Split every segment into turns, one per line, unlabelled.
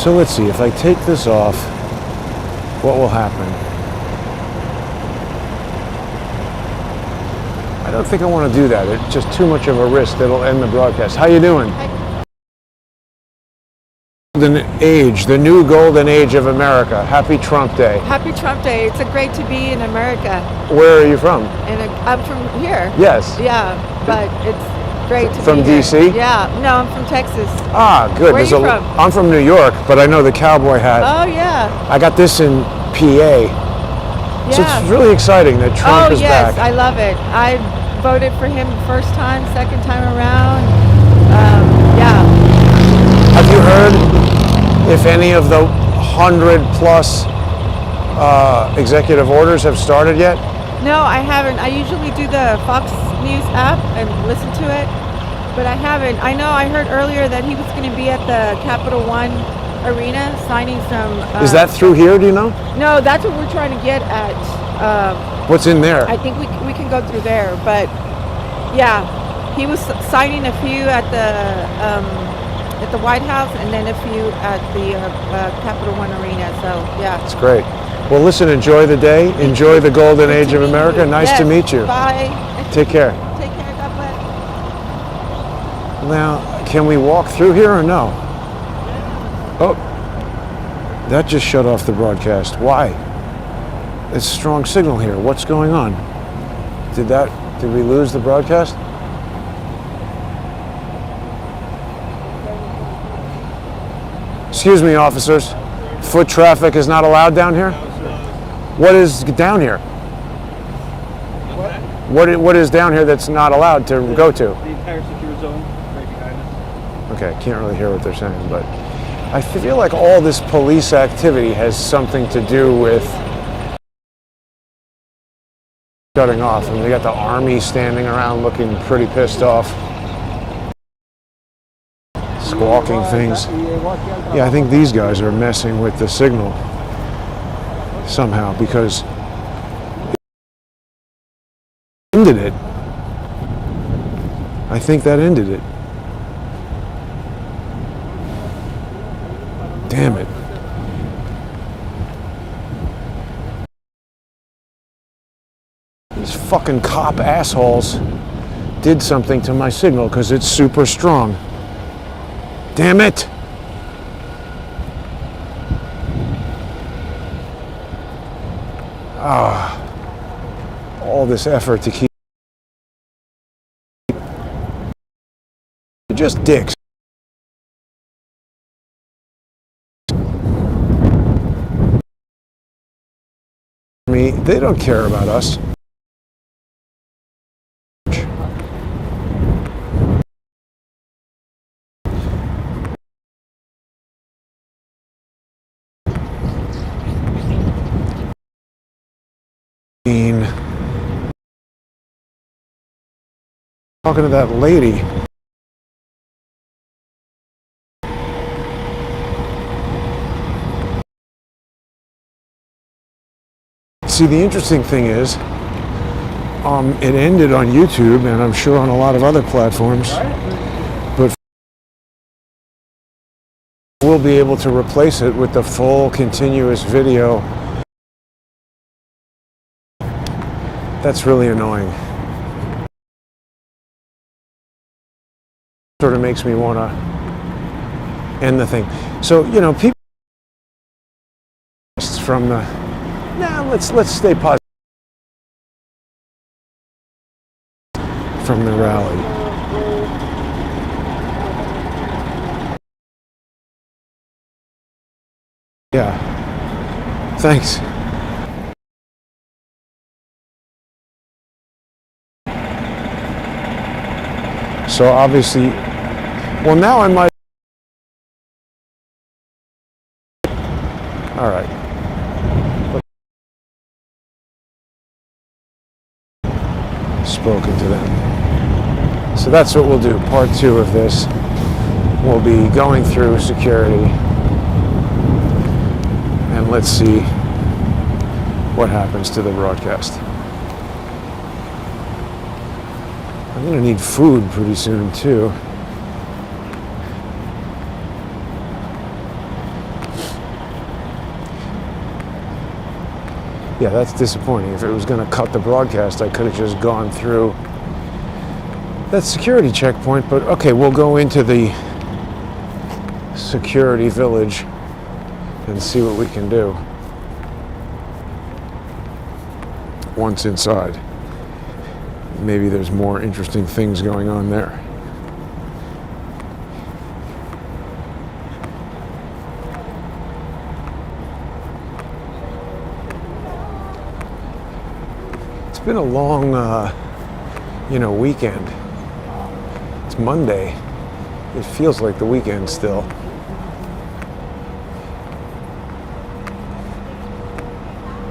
So let's see, if I take this off, what will happen? I don't think I want to do that. It's just too much of a risk. It'll end the broadcast. How you doing? Golden age, the new golden age of America. Happy Trump Day.
Happy Trump Day. It's a great to be in America.
Where are you from?
I'm from here.
Yes.
Yeah, but it's great to
from
be here.
DC?
Yeah. No, I'm from Texas.
Ah, good.
Where are you from?
I'm from New York, but I know the cowboy hat.
Oh, yeah.
I got this in PA.
Yeah.
So it's really exciting that Trump is back.
Oh, yes. I love it. I voted for him first time, second time around. Yeah.
Have you heard if any of the 100+ executive orders have started yet?
No, I haven't. I usually do the Fox News app and listen to it, but I haven't. I know I heard earlier that he was going to be at the Capital One Arena signing some...
is that through here, do you know?
No, that's what we're trying to get at.
What's in there?
I think we can go through there, but yeah, he was signing a few at the White House and then a few at the Capital One Arena. So yeah,
that's great. Well, listen, enjoy the day, enjoy the golden age of America. Nice to meet you.
Bye.
Take care.
Take care. God bless.
Now, can we walk through here or no? Oh, that just shut off the broadcast. Why? It's a strong signal here. What's going on? Did we lose the broadcast? Excuse me, officers. Foot traffic is not allowed down here? What is down here? What is down here that's not allowed to go to?
The entire secure zone right behind us.
Okay, can't really hear what they're saying, but I feel like all this police activity has something to do with shutting off. I mean, they got the army standing around looking pretty pissed off. Squawking things. Yeah, I think these guys are messing with the signal somehow because it ended it. I think that ended it. Damn it. These fucking cop assholes did something to my signal because it's super strong. Damn it! All this effort to keep... They're just dicks. They don't care about us. Talking to that lady. See, the interesting thing is, it ended on YouTube, and I'm sure on a lot of other platforms, but we'll be able to replace it with the full continuous video. That's really annoying. Sort of makes me want to end the thing. So, you know, people from the... Nah, let's stay positive from the rally. Yeah. Thanks. So obviously, well, now I might... All right. Spoken to them. So that's what we'll do. Part 2 of this. We'll be going through security. And let's see what happens to the broadcast. I'm going to need food pretty soon, too. Yeah, that's disappointing. If it was going to cut the broadcast, I could have just gone through that security checkpoint. But okay, we'll go into the security village and see what we can do once inside. Maybe there's more interesting things going on there. It's been a long, weekend. It's Monday. It feels like the weekend still.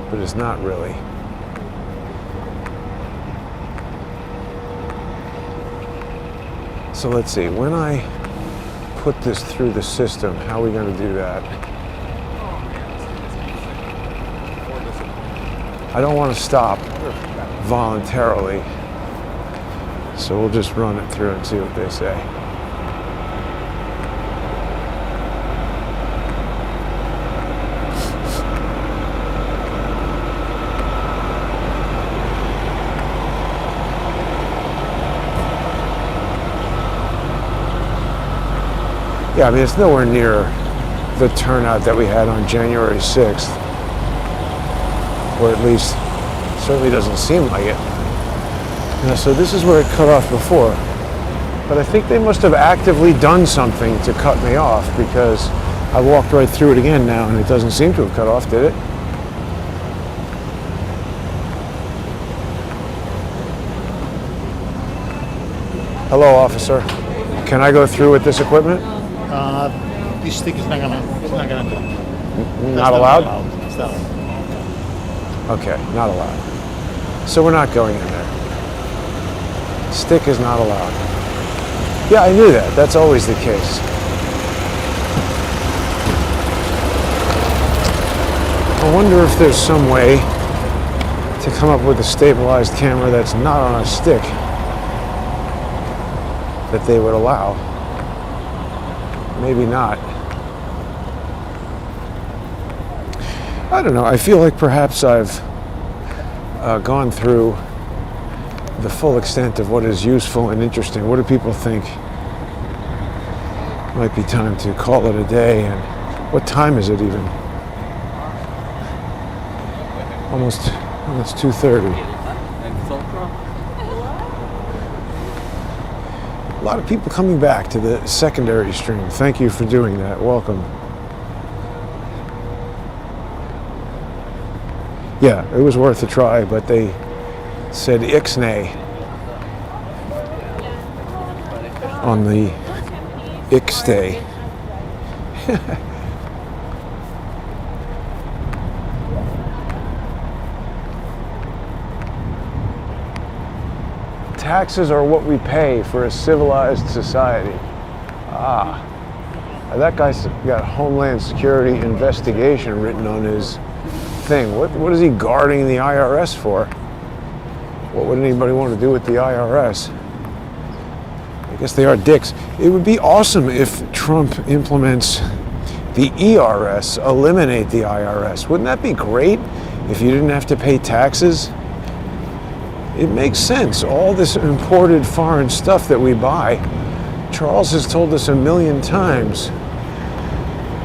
But it's not really. So let's see, when I put this through the system, how are we going to do that? I don't want to stop voluntarily, so we'll just run it through and see what they say. Yeah, I mean, it's nowhere near the turnout that we had on January 6th, or at least certainly doesn't seem like it. So this is where it cut off before. But I think they must have actively done something to cut me off, because I walked right through it again now and it doesn't seem to have cut off, did it? Hello, officer. Can I go through with this equipment?
This stick is not gonna go.
Not allowed?
It's not allowed.
Okay, not allowed. So we're not going in there. Stick is not allowed. Yeah, I knew that. That's always the case. I wonder if there's some way to come up with a stabilized camera that's not on a stick that they would allow. Maybe not. I don't know. I feel like perhaps I've gone through the full extent of what is useful and interesting. What do people think? Might be time to call it a day. And what time is it even? Almost 2:30. A lot of people coming back to the secondary stream. Thank you for doing that. Welcome. Yeah, it was worth a try, but they said ixnay on the ixday. Taxes are what we pay for a civilized society. Ah, that guy's got Homeland Security investigation written on his thing. What is he guarding the IRS for? What would anybody want to do with the IRS? I guess they are dicks. It would be awesome if Trump implements the ERS, eliminate the IRS. Wouldn't that be great if you didn't have to pay taxes? It makes sense. All this imported foreign stuff that we buy, Charles has told us a million times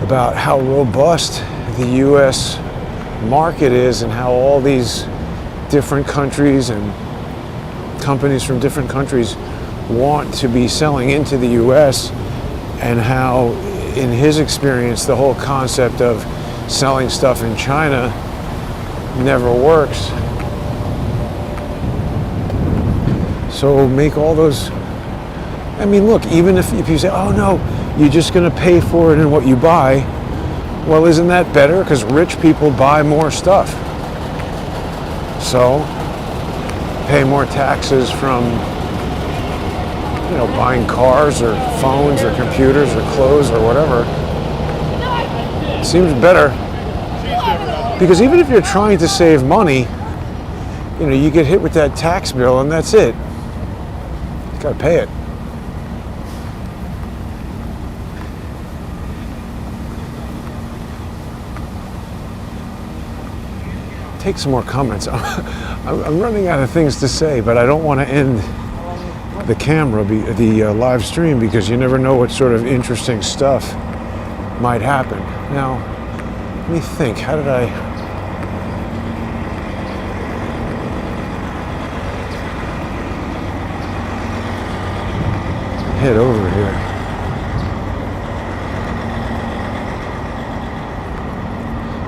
about how robust the U.S. market is and how all these different countries and companies from different countries want to be selling into the U.S. and how, in his experience, the whole concept of selling stuff in China never works. So make all those, I mean, look, even if you say, oh no, you're just going to pay for it in what you buy, well, isn't that better? Because rich people buy more stuff. So pay more taxes from, buying cars or phones or computers or clothes or whatever. It seems better. Because even if you're trying to save money, you get hit with that tax bill and that's it. You gotta pay it. take some more comments. I'm running out of things to say, but I don't want to end the camera, the live stream, because you never know what sort of interesting stuff might happen. Now, let me think. How did I... head over here?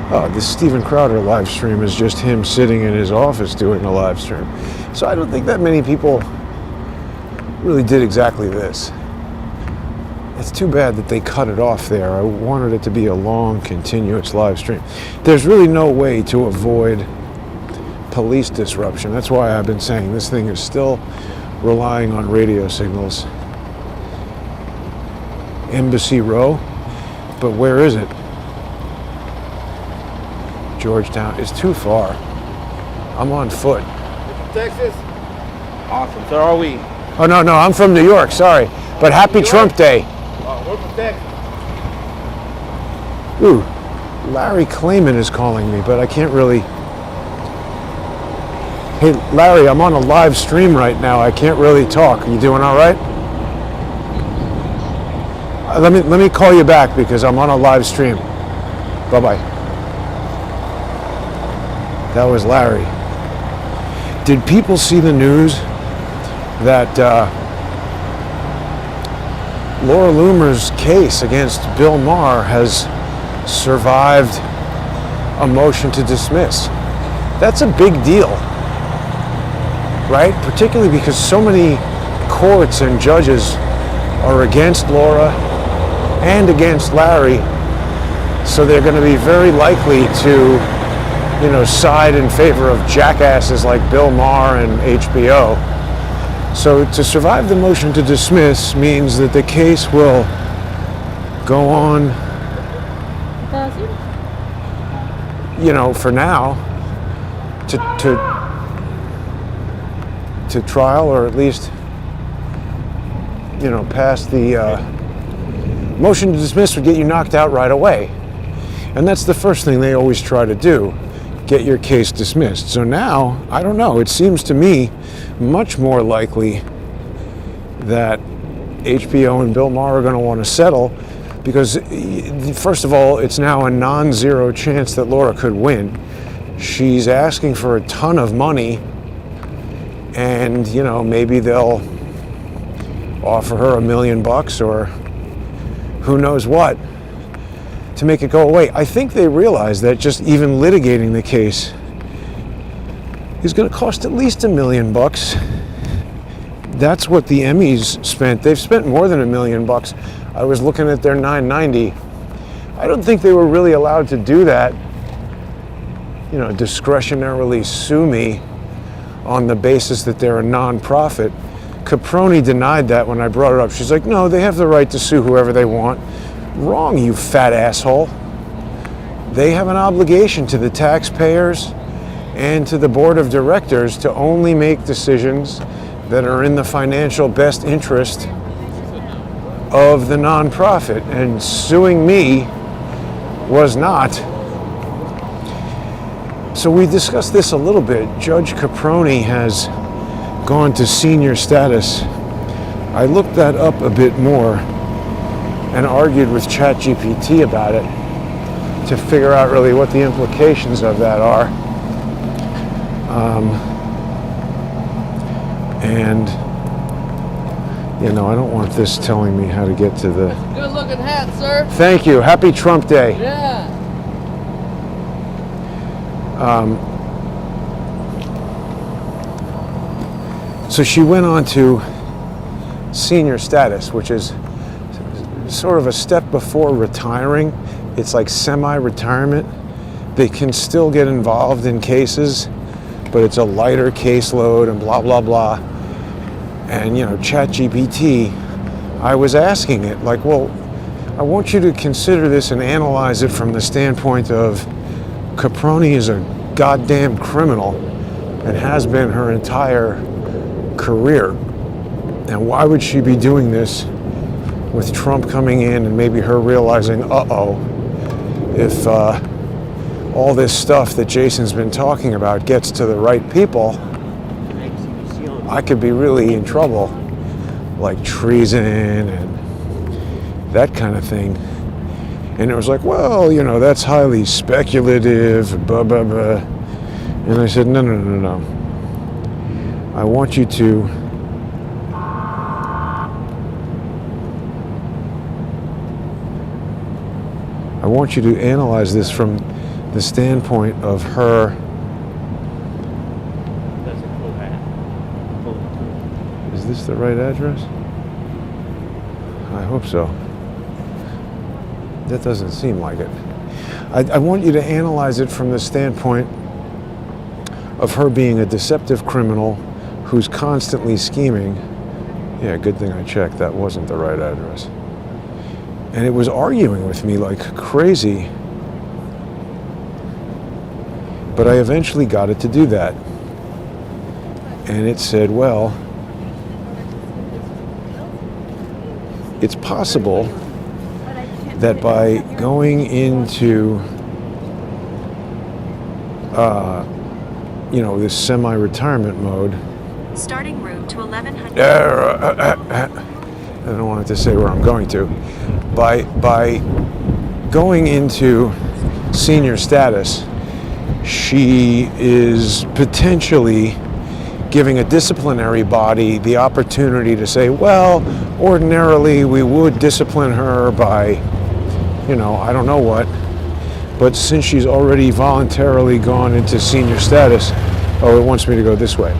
Oh, this Steven Crowder live stream is just him sitting in his office doing a live stream. So I don't think that many people really did exactly this. It's too bad that they cut it off there. I wanted it to be a long, continuous live stream. There's really no way to avoid police disruption. That's why I've been saying this thing is still relying on radio signals. Embassy Row, but where is it? Georgetown. It's too far. I'm on foot.
Texas? Awesome. So are we?
Oh, no, I'm from New York, sorry. But happy Trump Day.
We're from Texas.
Ooh, Larry Klayman is calling me, but I can't really... Hey, Larry, I'm on a live stream right now. I can't really talk. You doing all right? Let me call you back because I'm on a live stream. Bye-bye. That was Larry. Did people see the news that Laura Loomer's case against Bill Maher has survived a motion to dismiss? That's a big deal, right? Particularly because so many courts and judges are against Laura and against Larry, so they're going to be very likely to, side in favor of jackasses like Bill Maher and HBO. So to survive the motion to dismiss means that the case will go on, for now, to trial, or at least, past the motion to dismiss would get you knocked out right away. And that's the first thing they always try to do, get your case dismissed. So now, I don't know, it seems to me much more likely that HBO and Bill Maher are going to want to settle because, first of all, it's now a non-zero chance that Laura could win. She's asking for a ton of money, and, maybe they'll offer her $1 million or who knows what to make it go away. I think they realize that just even litigating the case is going to cost at least $1 million. That's what the Emmys spent. They've spent more than $1 million. I was looking at their $990. I don't think they were really allowed to do that, discretionarily sue me on the basis that they're a non-profit. Caproni denied that when I brought it up. She's like, no, they have the right to sue whoever they want. Wrong, you fat asshole. They have an obligation to the taxpayers and to the board of directors to only make decisions that are in the financial best interest of the nonprofit. And suing me was not. So we discussed this a little bit. Judge Caproni has gone to senior status. I looked that up a bit more and argued with ChatGPT about it to figure out really what the implications of that are. And I don't want this telling me how to get to the...
Good looking hat, sir.
Thank you. Happy Trump Day.
Yeah.
So she went on to senior status, which is sort of a step before retiring. It's like semi-retirement. They can still get involved in cases, but it's a lighter caseload and blah, blah, blah. And, ChatGPT, I was asking it, like, well, I want you to consider this and analyze it from the standpoint of Caproni is a goddamn criminal and has been her entire career. And why would she be doing this with Trump coming in and maybe her realizing, if all this stuff that Jason's been talking about gets to the right people, I could be really in trouble, like treason and that kind of thing. And it was like, well, you know, that's highly speculative, blah, blah, blah. And I said, no. I want you to analyze this from the standpoint of her. Is this the right address? I hope so. That doesn't seem like it. I want you to analyze it from the standpoint of her being a deceptive criminal who's constantly scheming. Yeah, good thing I checked. That wasn't the right address. And it was arguing with me like crazy. But I eventually got it to do that. And it said, well, it's possible that by going into this semi-retirement mode,
starting route to 1100.
I don't want it to say where I'm going to. By going into senior status, she is potentially giving a disciplinary body the opportunity to say, well, ordinarily we would discipline her by, I don't know what, but since she's already voluntarily gone into senior status, it wants me to go this way.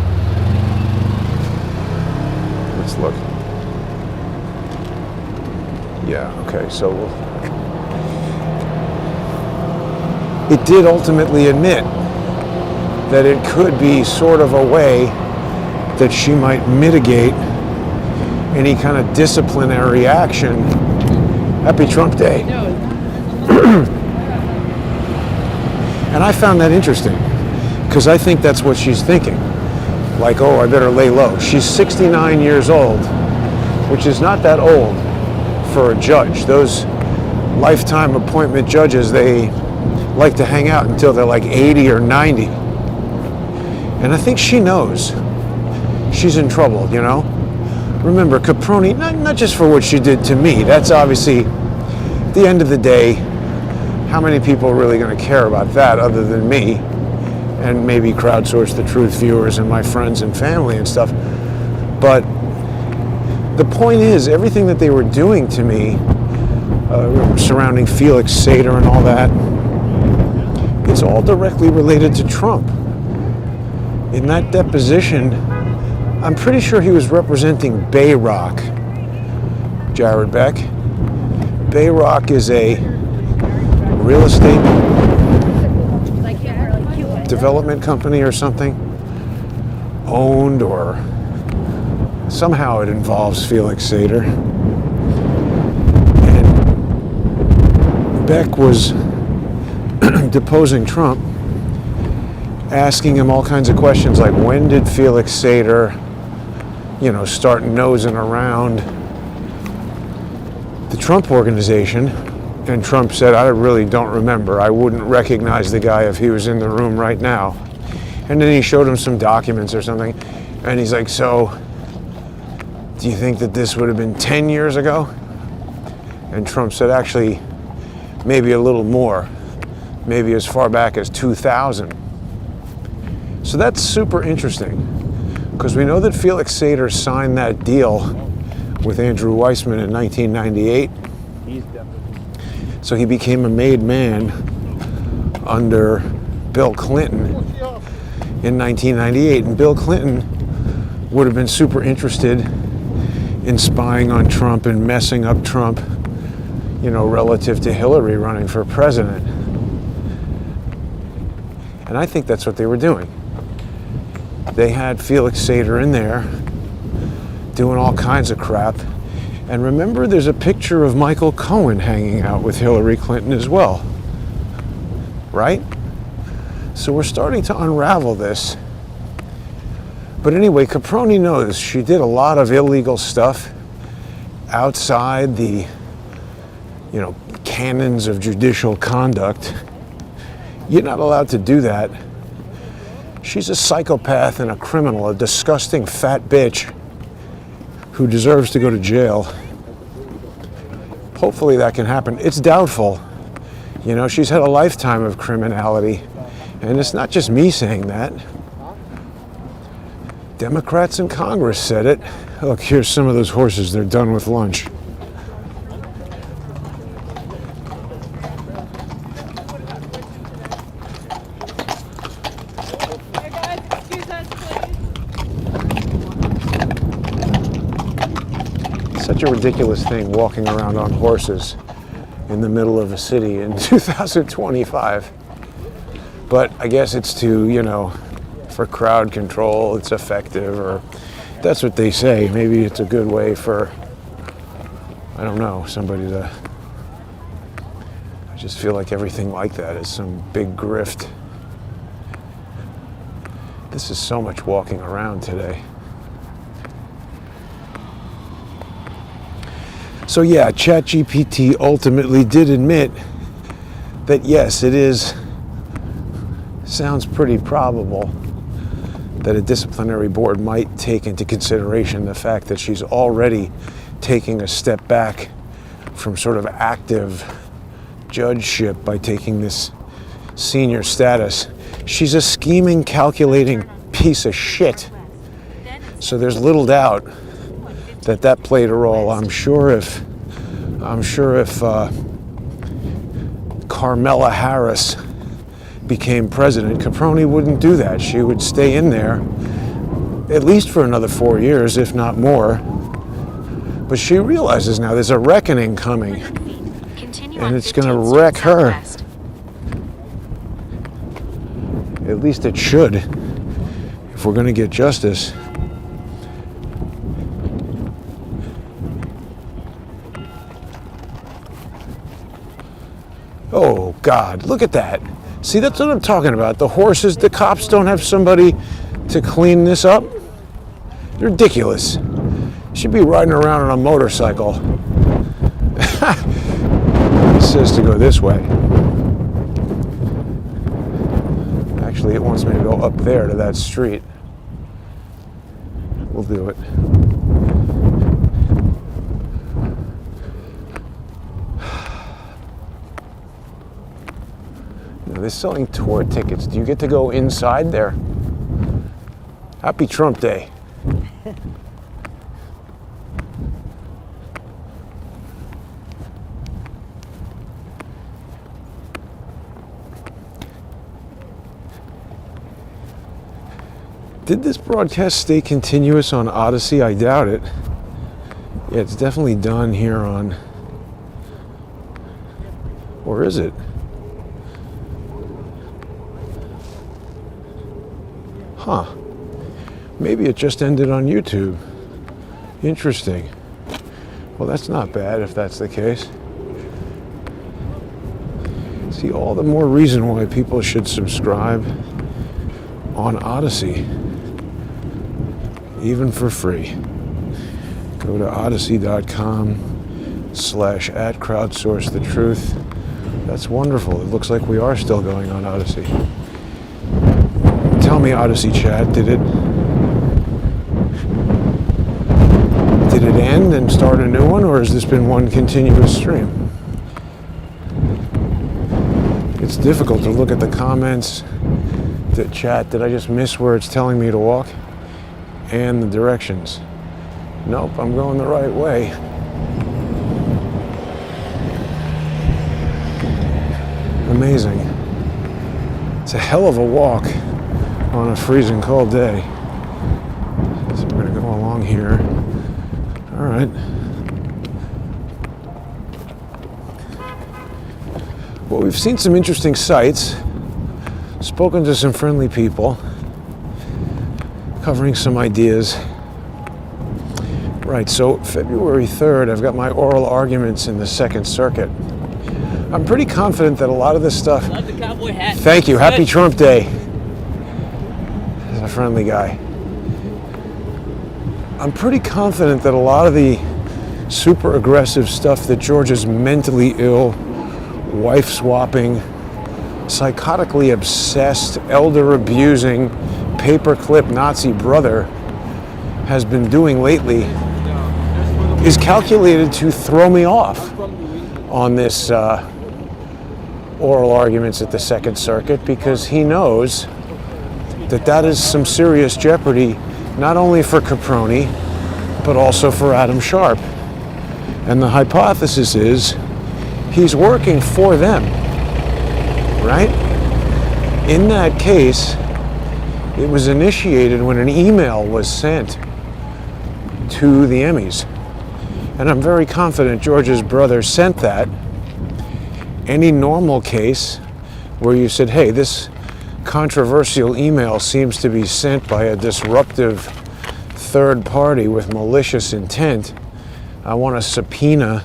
Let's look. Yeah, okay, so it did ultimately admit that it could be sort of a way that she might mitigate any kind of disciplinary action. Happy Trump Day. And I found that interesting, because I think that's what she's thinking. Like, I better lay low. She's 69 years old, which is not that old for a judge. Those lifetime appointment judges, they like to hang out until they're like 80 or 90. And I think she knows she's in trouble, Remember, Caproni, not just for what she did to me. That's obviously, at the end of the day, how many people are really going to care about that other than me? And maybe crowdsource the truth viewers and my friends and family and stuff. But the point is, everything that they were doing to me, surrounding Felix Sater and all that, it's all directly related to Trump. In that deposition, I'm pretty sure he was representing Bayrock, Jared Beck. Bayrock is a real estate development company or something, owned, or somehow it involves Felix Sater. And Beck was deposing Trump, asking him all kinds of questions like, when did Felix Sater, start nosing around the Trump organization? And Trump said, I really don't remember. I wouldn't recognize the guy if he was in the room right now. And then he showed him some documents or something. And he's like, so, do you think that this would have been 10 years ago? And Trump said, actually, maybe a little more. Maybe as far back as 2000. So that's super interesting, because we know that Felix Sater signed that deal with Andrew Weissman in 1998. So he became a made man under Bill Clinton in 1998. And Bill Clinton would have been super interested in spying on Trump and messing up Trump, relative to Hillary running for president. And I think that's what they were doing. They had Felix Sater in there doing all kinds of crap. And remember, there's a picture of Michael Cohen hanging out with Hillary Clinton as well, right? So we're starting to unravel this. But anyway, Caproni knows she did a lot of illegal stuff outside the, canons of judicial conduct. You're not allowed to do that. She's a psychopath and a criminal, a disgusting fat bitch who deserves to go to jail. Hopefully that can happen. It's doubtful. You know, she's had a lifetime of criminality. And it's not just me saying that. Democrats in Congress said it. Look, here's some of those horses. They're done with lunch. Such a ridiculous thing, walking around on horses in the middle of a city in 2025. But I guess it's to, you know, for crowd control, it's effective, or that's what they say. Maybe it's a good way for, I don't know, somebody to, I just feel like everything like that is some big grift. This is so much walking around today. So yeah, ChatGPT ultimately did admit that yes, it sounds pretty probable that a disciplinary board might take into consideration the fact that she's already taking a step back from sort of active judgeship by taking this senior status. She's a scheming, calculating piece of shit. So there's little doubt that played a role. I'm sure if Carmela Harris became president, Caproni wouldn't do that. She would stay in there at least for another 4 years, if not more. But she realizes now there's a reckoning coming, and it's going to wreck her. At least it should, if we're going to get justice. Oh, God, look at that. See, that's what I'm talking about. The horses, the cops don't have somebody to clean this up. It's ridiculous. Should be riding around on a motorcycle. It says to go this way. Actually, it wants me to go up there to that street. We'll do it. They're selling tour tickets. Do you get to go inside there? Happy Trump Day. Did this broadcast stay continuous on Odyssey? I doubt it. Yeah, it's definitely done here on... Or is it? Huh. Maybe it just ended on YouTube. Interesting. Well, that's not bad if that's the case. See, all the more reason why people should subscribe on Odyssey, even for free. Go to odyssey.com/@crowdsourcethetruth. That's wonderful. It looks like we are still going on Odyssey. Tell me, Odyssey chat, did it end and start a new one, or has this been one continuous stream? It's difficult to look at the comments, the chat. Did I just miss where it's telling me to walk? And the directions. Nope, I'm going the right way. Amazing. It's a hell of a walk on a freezing cold day. So we're going to go along here. All right. Well, we've seen some interesting sights, spoken to some friendly people, covering some ideas. Right, so February 3rd, I've got my oral arguments in the Second Circuit. I'm pretty confident that a lot of this stuff...
Love the cowboy hat.
Thank you. Happy Trump Day. He's a friendly guy. I'm pretty confident that a lot of the super aggressive stuff that Georgia's mentally ill, wife swapping, psychotically obsessed, elder-abusing, paperclip Nazi brother has been doing lately is calculated to throw me off on this oral arguments at the Second Circuit, because he knows that is some serious jeopardy, not only for Caproni, but also for Adam Sharp. And the hypothesis is he's working for them, right? In that case, it was initiated when an email was sent to the Emmys. And I'm very confident George's brother sent that. Any normal case where you said, hey, this controversial email seems to be sent by a disruptive third party with malicious intent, I want to subpoena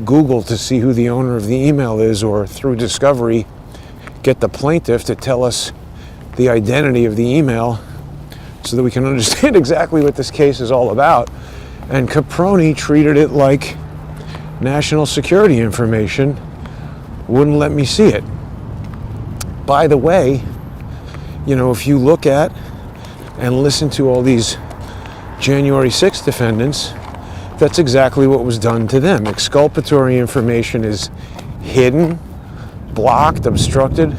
Google to see who the owner of the email is, or through discovery, get the plaintiff to tell us the identity of the email so that we can understand exactly what this case is all about. And Caproni treated it like national security information, wouldn't let me see it. By the way, if you look at and listen to all these January 6th defendants, that's exactly what was done to them. Exculpatory information is hidden, blocked, obstructed.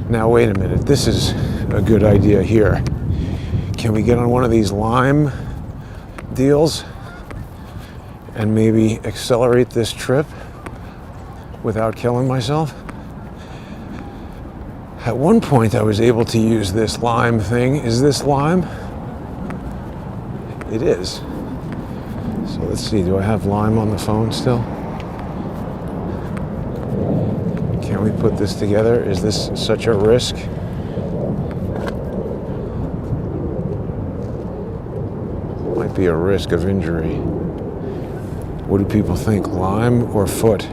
Now, wait a minute. This is a good idea here. Can we get on one of these Lime deals and maybe accelerate this trip without killing myself? At one point, I was able to use this Lime thing. Is this Lime? It is. So let's see, do I have Lime on the phone still? Can we put this together? Is this such a risk? Might be a risk of injury. What do people think, Lime or foot?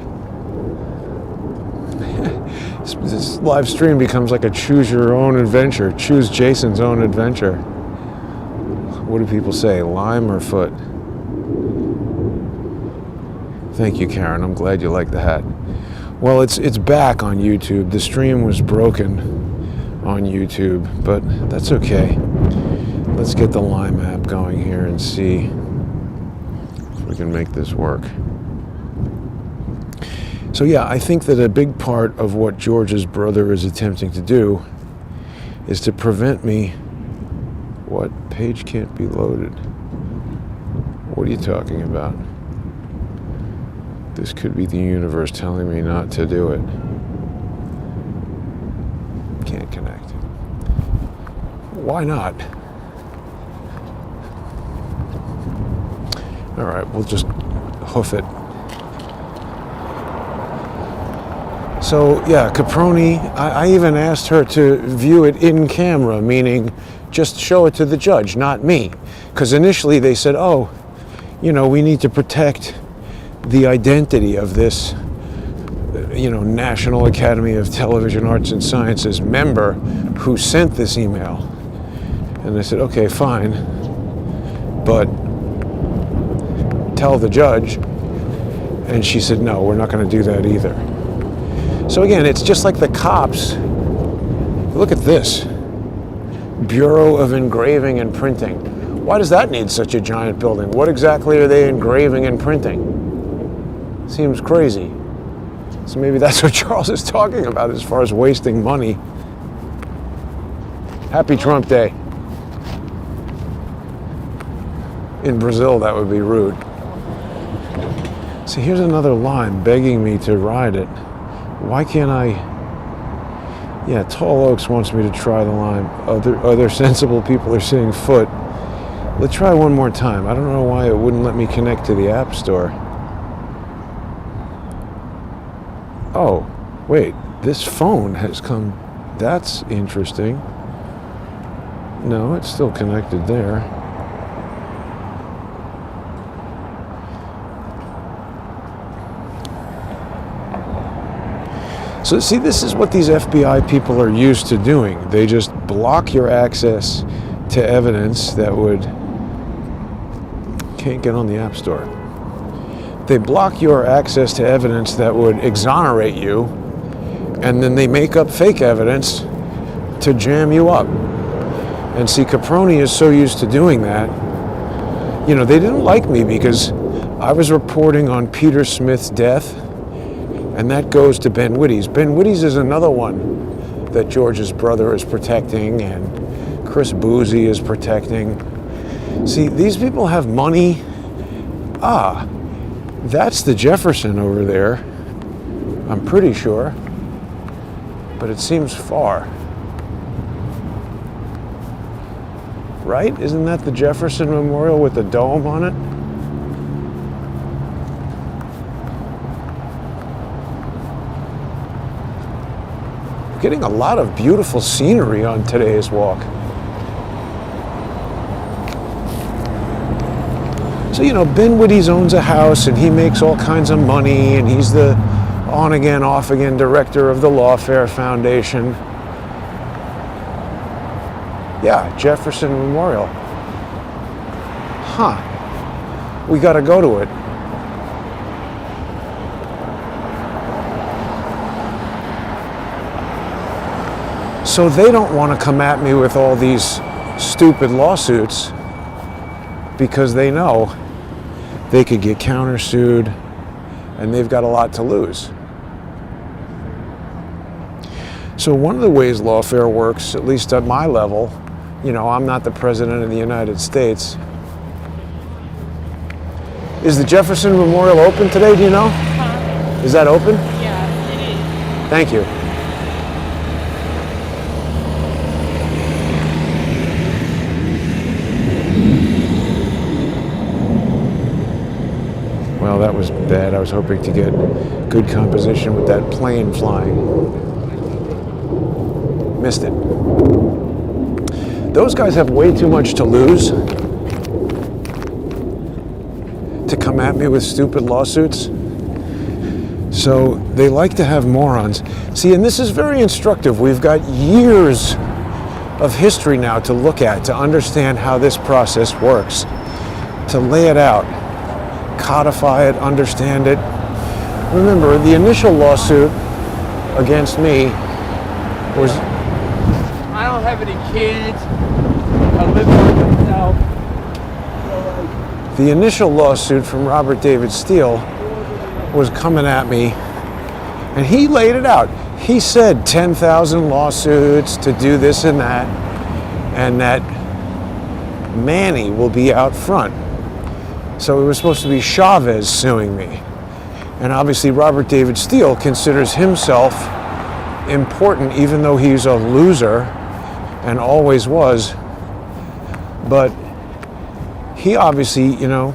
This live stream becomes like a choose your own adventure. Choose Jason's own adventure. What do people say, Lime or foot? Thank you, Karen. I'm glad you like the hat. Well, it's back on YouTube. The stream was broken on YouTube, but that's okay. Let's get the Lime app going here and see if we can make this work. So yeah, I think that a big part of what George's brother is attempting to do is to prevent me. What? Page can't be loaded. What are you talking about? This could be the universe telling me not to do it. Can't connect. Why not? All right, we'll just hoof it. So yeah, Caproni, I even asked her to view it in camera, meaning just show it to the judge, not me. Because initially they said, oh, we need to protect the identity of this, National Academy of Television Arts and Sciences member who sent this email. And I said, okay, fine, but tell the judge. And she said, no, we're not going to do that either. So again, it's just like the cops. Look at this. Bureau of Engraving and Printing. Why does that need such a giant building? What exactly are they engraving and printing? Seems crazy. So maybe that's what Charles is talking about as far as wasting money. Happy Trump Day. In Brazil, that would be rude. See, here's another Lime begging me to ride it. Why can't I? Yeah, Tall Oaks wants me to try the Lime. Other sensible people are saying foot. Let's try one more time. I don't know why it wouldn't let me connect to the App Store. Oh, wait, this phone has come. That's interesting. No, it's still connected there. So see, this is what these FBI people are used to doing. They just block your access to evidence that would... Can't get on the App Store. They block your access to evidence that would exonerate you And then they make up fake evidence to jam you up. And see, Caproni is so used to doing that. You know, they didn't like me because I was reporting on Peter Smith's death, and that goes to Ben Wittes. Ben Wittes is another one that George's brother is protecting and Chris Boozy is protecting. See, these people have money. Ah, that's the Jefferson over there, I'm pretty sure, but it seems far. Right? Isn't that the Jefferson Memorial with the dome on it? We're getting a lot of beautiful scenery on today's walk. So, you know, Ben Wittes owns a house and he makes all kinds of money, and he's the on-again, off-again director of the Lawfare Foundation. Yeah, Jefferson Memorial. Huh. We gotta go to it. So they don't want to come at me with all these stupid lawsuits because they know they could get countersued and they've got a lot to lose. So one of the ways lawfare works, at least at my level, you know, I'm not the president of the United States. Is the Jefferson Memorial open today, do you know? Is that open?
Yeah, it is.
Thank you. Well, that was bad. I was hoping to get good composition with that plane flying. Missed it. Those guys have way too much to lose to come at me with stupid lawsuits. So they like to have morons. See, and this is very instructive. We've got years of history now to look at, to understand how this process works, to lay it out, codify it, understand it. Remember, the initial lawsuit against me was...
I don't have any kids. I live by myself.
The initial lawsuit from Robert David Steele was coming at me, and he laid it out. He said 10,000 lawsuits to do this and that Manny will be out front. So it was supposed to be Chavez suing me. And obviously Robert David Steele considers himself important, even though he's a loser and always was. But he obviously, you know,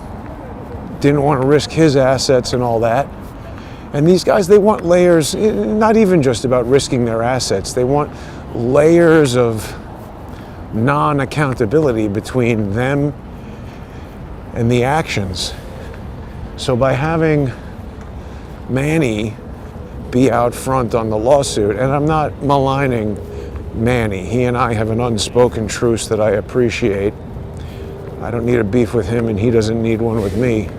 didn't want to risk his assets and all that. And these guys, they want layers, not even just about risking their assets. They want layers of non-accountability between them and the actions. So by having Manny be out front on the lawsuit, and I'm not maligning Manny, he and I have an unspoken truce that I appreciate. I don't need a beef with him and he doesn't need one with me.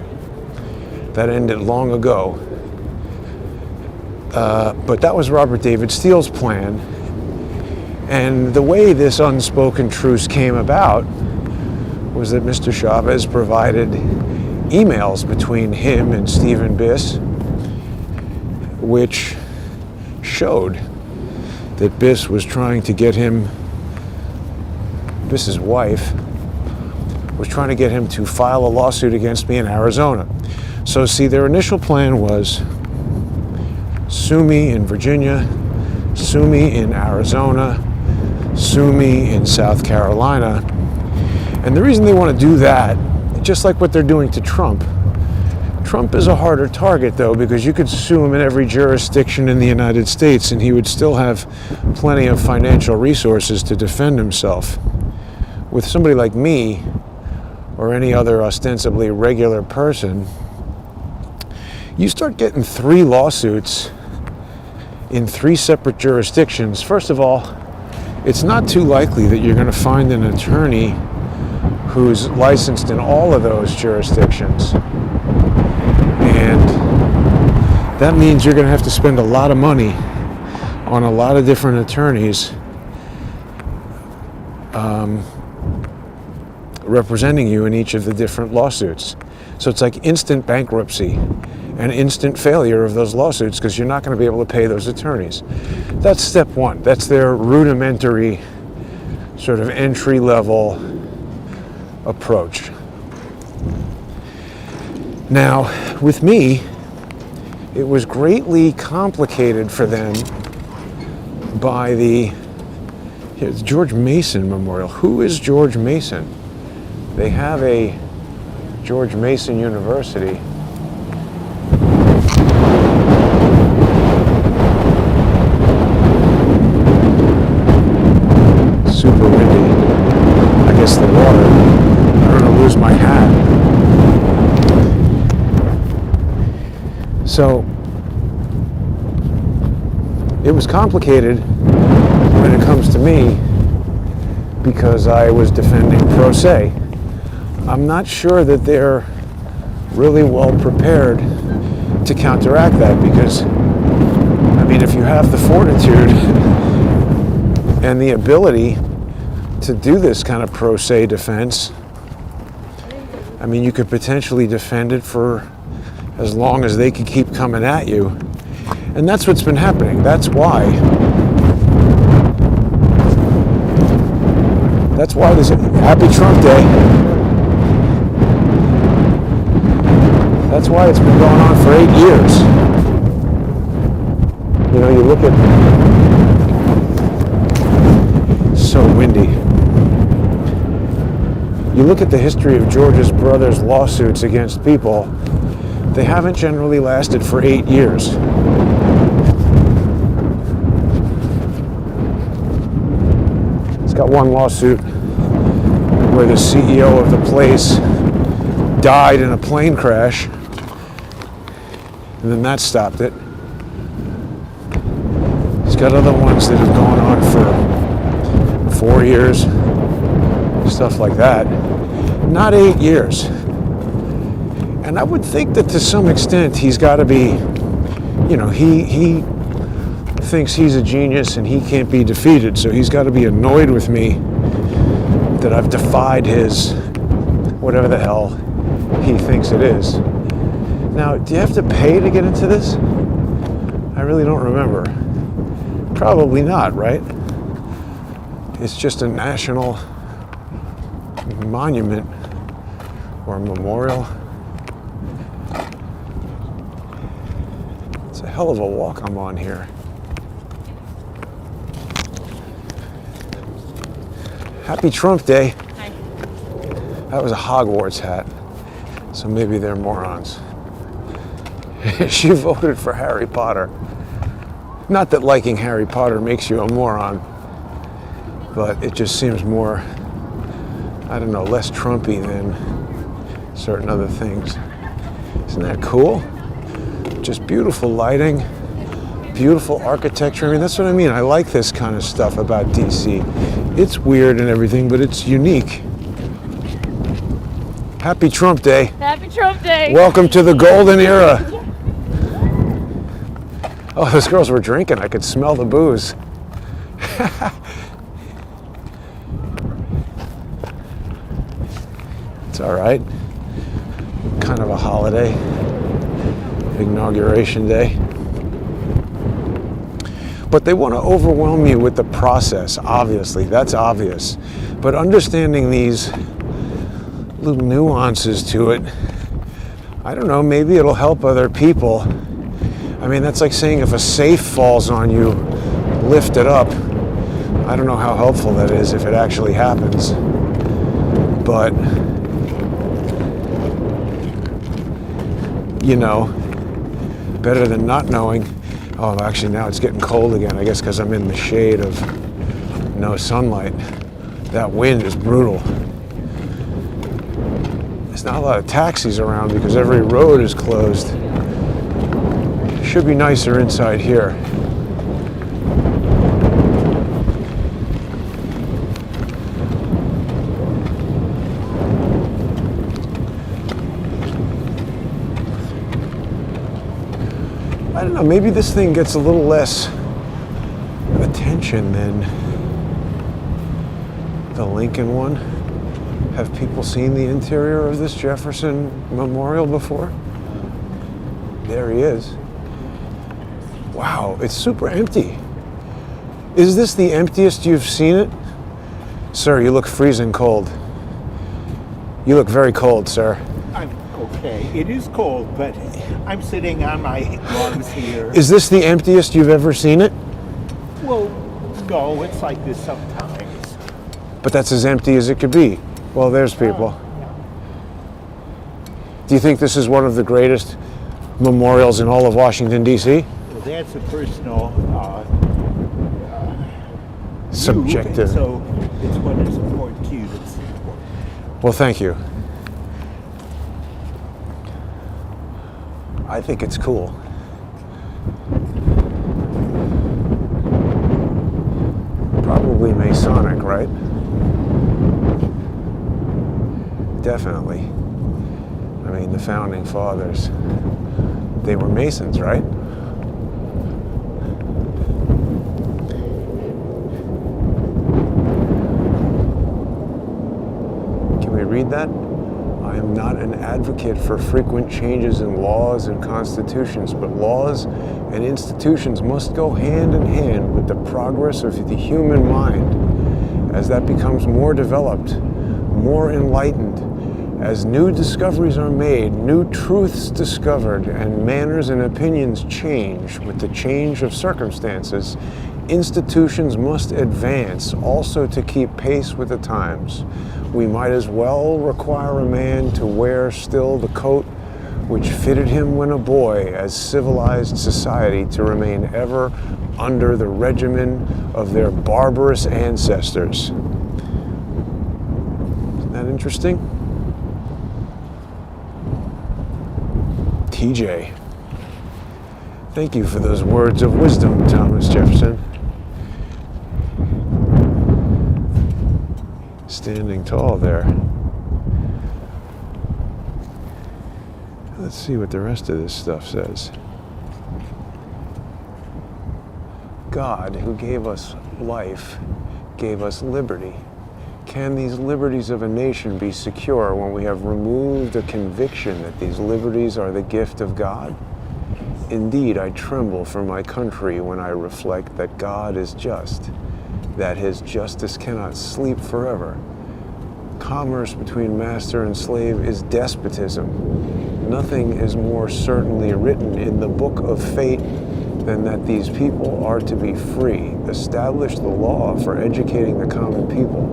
That ended long ago. But that was Robert David Steele's plan. And the way this unspoken truce came about was that Mr. Chavez provided emails between him and Stephen Biss, which showed that Biss was trying to get him, Biss's wife, was trying to get him to file a lawsuit against me in Arizona. So see, their initial plan was sue me in Virginia, sue me in Arizona, sue me in South Carolina. And the reason they want to do that, just like what they're doing to Trump, Trump is a harder target though, because you could sue him in every jurisdiction in the United States and he would still have plenty of financial resources to defend himself. With somebody like me, or any other ostensibly regular person, you start getting 3 lawsuits in 3 separate jurisdictions. First of all, it's not too likely that you're going to find an attorney who's licensed in all of those jurisdictions. And that means you're going to have to spend a lot of money on a lot of different attorneys representing you in each of the different lawsuits. So it's like instant bankruptcy and instant failure of those lawsuits because you're not going to be able to pay those attorneys. That's step one. That's their rudimentary sort of entry-level approach. Now, with me, it was greatly complicated for them by here's George Mason Memorial. Who is George Mason? They have a George Mason University. Super windy. I guess the water. I don't want to lose my hat. So it was complicated when it comes to me because I was defending pro se. I'm not sure that they're really well prepared to counteract that because, I mean, if you have the fortitude and the ability to do this kind of pro se defense, I mean, you could potentially defend it for as long as they could keep coming at you. And that's what's been happening. That's why this Happy Trump Day. That's why it's been going on for 8 years. You know, you look at, so windy. You look at the history of George's brothers' lawsuits against people, they haven't generally lasted for 8 years. It's got one lawsuit where the CEO of the place died in a plane crash, and then that stopped it. He's got other ones that have gone on for 4 years, stuff like that. Not 8 years. And I would think that to some extent he's got to be, you know, he thinks he's a genius and he can't be defeated, so he's got to be annoyed with me that I've defied his whatever the hell he thinks it is. Now, do you have to pay to get into this? I really don't remember. Probably not, right? It's just a national monument or memorial. It's a hell of a walk I'm on here. Happy Trump Day.
Hi.
That was a Hogwarts hat, so maybe they're morons. She voted for Harry Potter. Not that liking Harry Potter makes you a moron, but it just seems more, I don't know, less Trumpy than certain other things. Isn't that cool? Just beautiful lighting, beautiful architecture. I mean, that's what I mean. I like this kind of stuff about DC. It's weird and everything, but it's unique. Happy Trump Day.
Happy Trump Day.
Welcome to the golden era. Oh, those girls were drinking. I could smell the booze. It's all right. Kind of a holiday. Inauguration Day. But they want to overwhelm you with the process, obviously. That's obvious. But understanding these little nuances to it, I don't know, maybe it'll help other people. I mean, that's like saying if a safe falls on you, lift it up. I don't know how helpful that is if it actually happens. But, you know, better than not knowing. Oh, actually now it's getting cold again, I guess because I'm in the shade of no sunlight. That wind is brutal. There's not a lot of taxis around because every road is closed. Should be nicer inside here. I don't know, maybe this thing gets a little less mention then the Lincoln one. Have people seen the interior of this Jefferson memorial before? There he is. Wow, it's super empty. Is this the emptiest you've seen it? Sir, you look freezing cold. You look very cold, sir.
I'm okay. It is cold, but I'm sitting on my lungs here.
Is this the emptiest you've ever seen it?
Well, no, it's like this sometimes.
But that's as empty as it could be. Well, there's people. Do you think this is one of the greatest memorials in all of Washington, D.C.?
Well, that's a personal
Subjective.
view, so it's what is important to you that's important.
Well, thank you. I think it's cool. Probably Masonic, right? Definitely. I mean, the founding fathers, they were Masons, right? Can we read that? I am not an advocate for frequent changes in laws and constitutions, but laws and institutions must go hand in hand with the progress of the human mind. As that becomes more developed, more enlightened, as new discoveries are made, new truths discovered, and manners and opinions change with the change of circumstances, institutions must advance also to keep pace with the times. We might as well require a man to wear still the coat which fitted him when a boy, as civilized society to remain ever under the regimen of their barbarous ancestors. Isn't that interesting? TJ. Thank you for those words of wisdom, Thomas Jefferson. Standing tall there. Let's see what the rest of this stuff says. God, who gave us life, gave us liberty. Can these liberties of a nation be secure when we have removed a conviction that these liberties are the gift of God? Indeed, I tremble for my country when I reflect that God is just, that his justice cannot sleep forever. Commerce between master and slave is despotism. Nothing is more certainly written in the book of fate than that these people are to be free. Establish the law for educating the common people.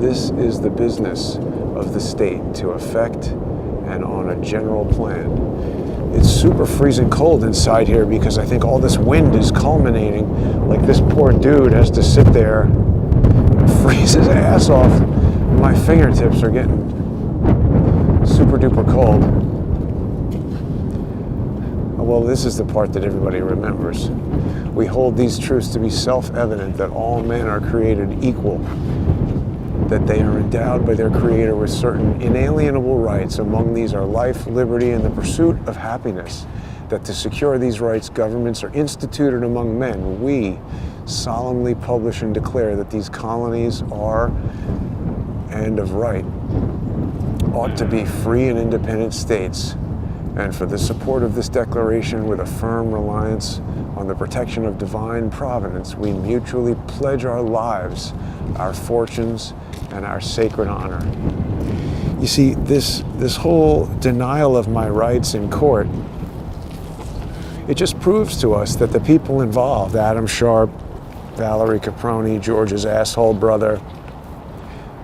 This is the business of the state to effect and on a general plan. It's super freezing cold inside here because I think all this wind is culminating. Like this poor dude has to sit there and freeze his ass off. My fingertips are getting super duper cold. Well, this is the part that everybody remembers. We hold these truths to be self-evident that all men are created equal, that they are endowed by their Creator with certain inalienable rights. Among these are life, liberty, and the pursuit of happiness, that to secure these rights, governments are instituted among men. We solemnly publish and declare that these colonies are, and of right, ought to be free and independent states. And for the support of this declaration, with a firm reliance on the protection of divine providence, we mutually pledge our lives, our fortunes, and our sacred honor. You see, this whole denial of my rights in court, it just proves to us that the people involved, Adam Sharp, Valerie Caproni, George's asshole brother,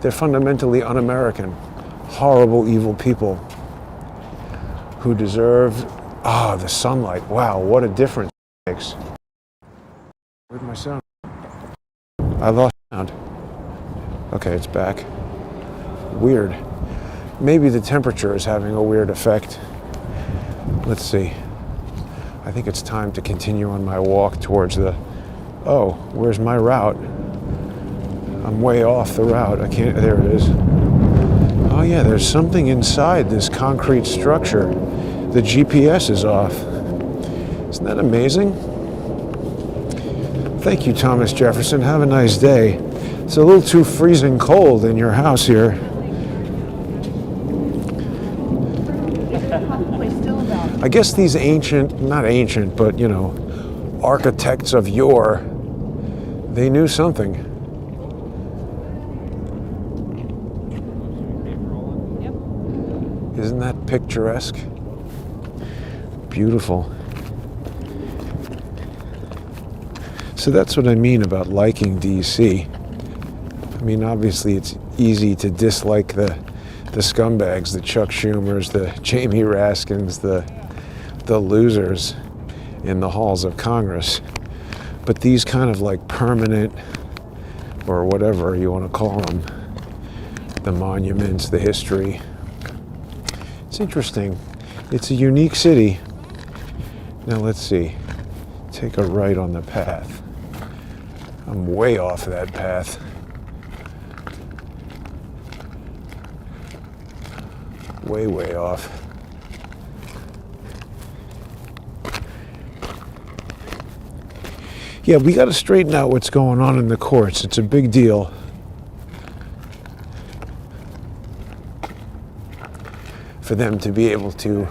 they're fundamentally un-American, horrible, evil people who deserve, the sunlight. Wow, what a difference it makes. Where'd my sound? I lost sound. Okay, it's back. Weird. Maybe the temperature is having a weird effect. Let's see. I think it's time to continue on my walk towards the, where's my route? I'm way off the route. I can't, there it is. Oh yeah, there's something inside this concrete structure. The GPS is off. Isn't that amazing? Thank you, Thomas Jefferson. Have a nice day. It's a little too freezing cold in your house here. I guess these not ancient, but architects of yore, they knew something. Isn't that picturesque? Beautiful. So that's what I mean about liking DC. I mean, obviously it's easy to dislike the scumbags, the Chuck Schumers, the Jamie Raskins, the losers in the halls of Congress. But these kind of like permanent, or whatever you want to call them, the monuments, the history. It's interesting. It's a unique city. Now let's see. Take a right on the path. I'm way off that path. Way off. Yeah, we got to straighten out what's going on in the courts. It's a big deal. For them to be able to,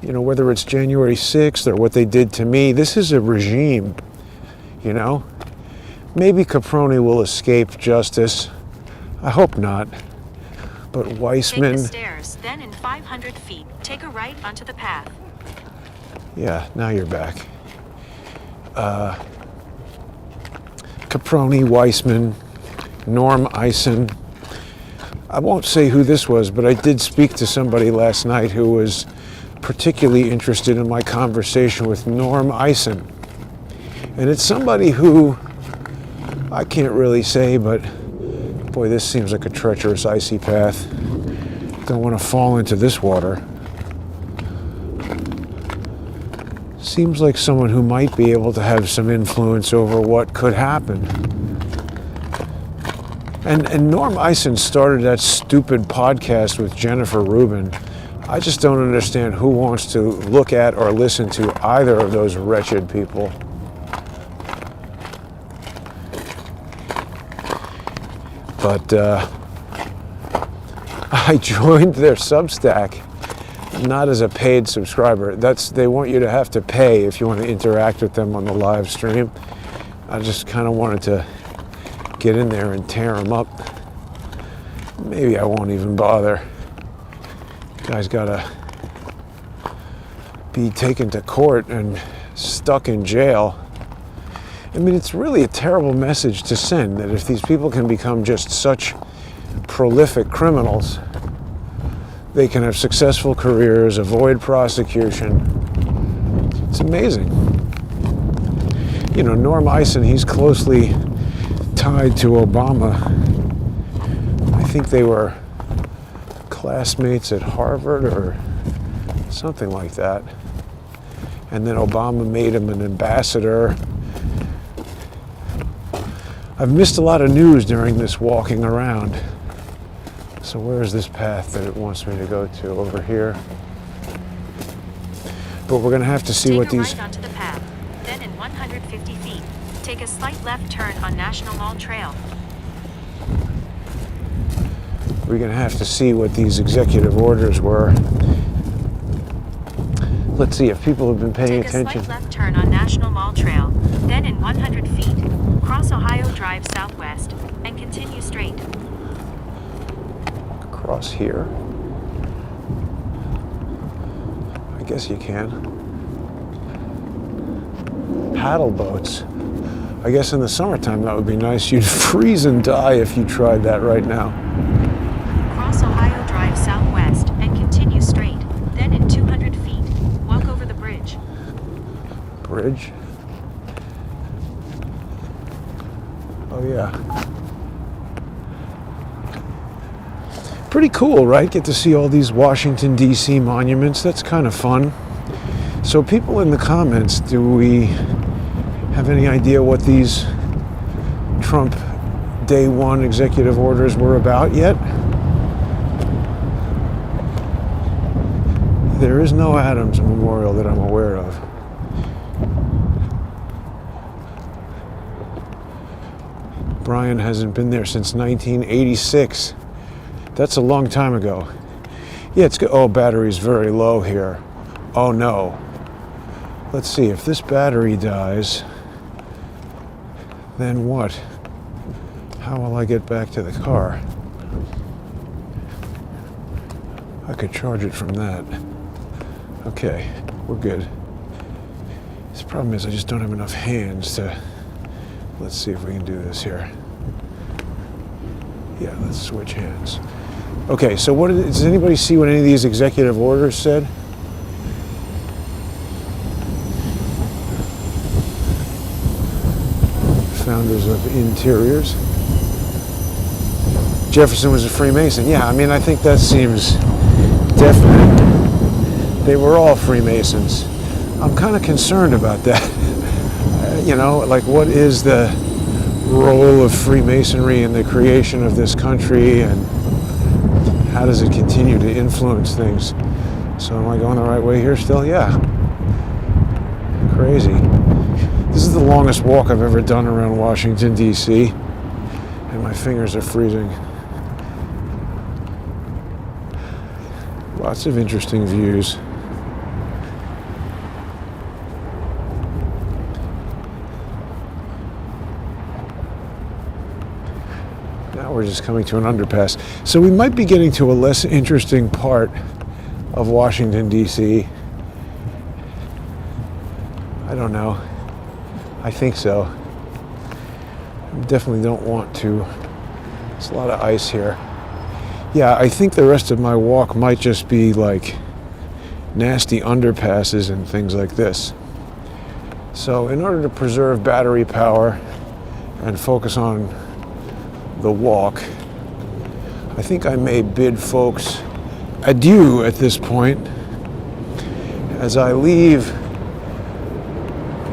whether it's January 6th or what they did to me, this is a regime, Maybe Caproni will escape justice. I hope not. But Weissman...
Take the stairs, then in 500 feet, take a right onto the path.
Yeah, now you're back. Caproni, Weissman, Norm Eisen. I won't say who this was, but I did speak to somebody last night who was particularly interested in my conversation with Norm Eisen. And it's somebody who I can't really say, but boy, this seems like a treacherous, icy path. Don't want to fall into this water. Seems like someone who might be able to have some influence over what could happen. And Norm Eisen started that stupid podcast with Jennifer Rubin. I just don't understand who wants to look at or listen to either of those wretched people. But I joined their Substack, not as a paid subscriber. They want you to have to pay if you want to interact with them on the live stream. I just kind of wanted to get in there and tear them up. Maybe I won't even bother. Guy's gotta be taken to court and stuck in jail. I mean, it's really a terrible message to send that if these people can become just such prolific criminals, they can have successful careers, avoid prosecution. It's amazing. Norm Eisen, he's closely tied to Obama. I think they were classmates at Harvard or something like that. And then Obama made him an ambassador. I've missed a lot of news during this walking around. So where is this path that it wants me to go to? Over here. But we're going to have to see what these...
Take a right onto the path, then in 150 feet, take a slight left turn on National Mall Trail.
We're going to have to see what these executive orders were. Let's see if people have been paying attention.
Take a slight left turn on National Mall Trail, then in 100 feet, cross Ohio Drive southwest, and continue straight.
Cross here. I guess you can. Paddle boats. I guess in the summertime that would be nice. You'd freeze and die if you tried that right now.
Cross Ohio Drive southwest and continue straight. Then in 200 feet, walk over the bridge.
Bridge? Oh yeah. Pretty cool, right? Get to see all these Washington, D.C. monuments. That's kind of fun. So people in the comments, do we have any idea what these Trump Day 1 executive orders were about yet? There is no Adams Memorial that I'm aware of. Brian hasn't been there since 1986. That's a long time ago. Yeah, it's good. Oh, battery's very low here. Oh no. Let's see, if this battery dies, then what? How will I get back to the car? I could charge it from that. Okay, we're good. The problem is I just don't have enough hands to... Let's see if we can do this here. Yeah, let's switch hands. Okay, so does anybody see what any of these executive orders said? Founders of Interiors. Jefferson was a Freemason. Yeah, I mean, I think that seems definite. They were all Freemasons. I'm kind of concerned about that. You know, like, what is the role of Freemasonry in the creation of this country, and how does it continue to influence things? So am I going the right way here still? Yeah. Crazy. This is the longest walk I've ever done around Washington, D.C., and my fingers are freezing. Lots of interesting views. Now we're just coming to an underpass. So we might be getting to a less interesting part of Washington, D.C. I don't know. I think so. I definitely don't want to. There's a lot of ice here. Yeah, I think the rest of my walk might just be like nasty underpasses and things like this. So in order to preserve battery power and focus on the walk, I think I may bid folks adieu at this point as I leave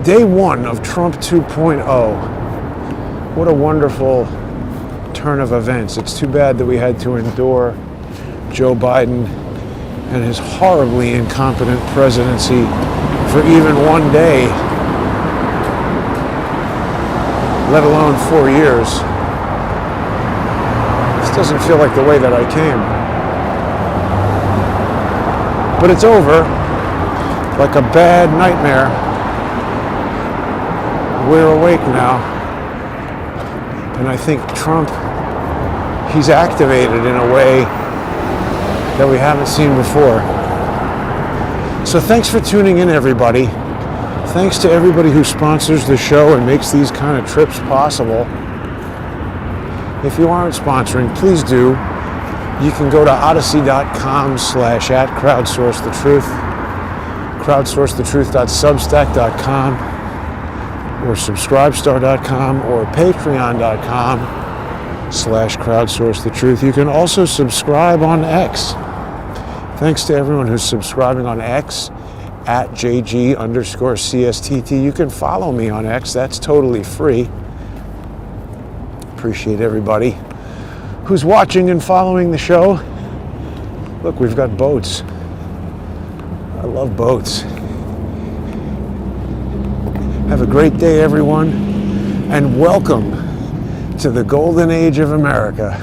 day one of Trump 2.0. What a wonderful turn of events. It's too bad that we had to endure Joe Biden and his horribly incompetent presidency for even one day, let alone 4 years. This doesn't feel like the way that I came. But it's over, like a bad nightmare. We're awake now. And I think Trump, he's activated in a way that we haven't seen before. So thanks for tuning in, everybody. Thanks to everybody who sponsors the show and makes these kind of trips possible. If you aren't sponsoring, please do. You can go to odyssey.com/@crowdsourcethetruth, crowdsourcethetruth.substack.com, or subscribestar.com, or patreon.com/crowdsourcethetruth. You can also subscribe on X. Thanks to everyone who's subscribing on X at JG_CSTT. You can follow me on X. That's totally free. Appreciate everybody who's watching and following the show. Look, we've got boats. I love boats. Have a great day, everyone, and welcome to the golden age of America.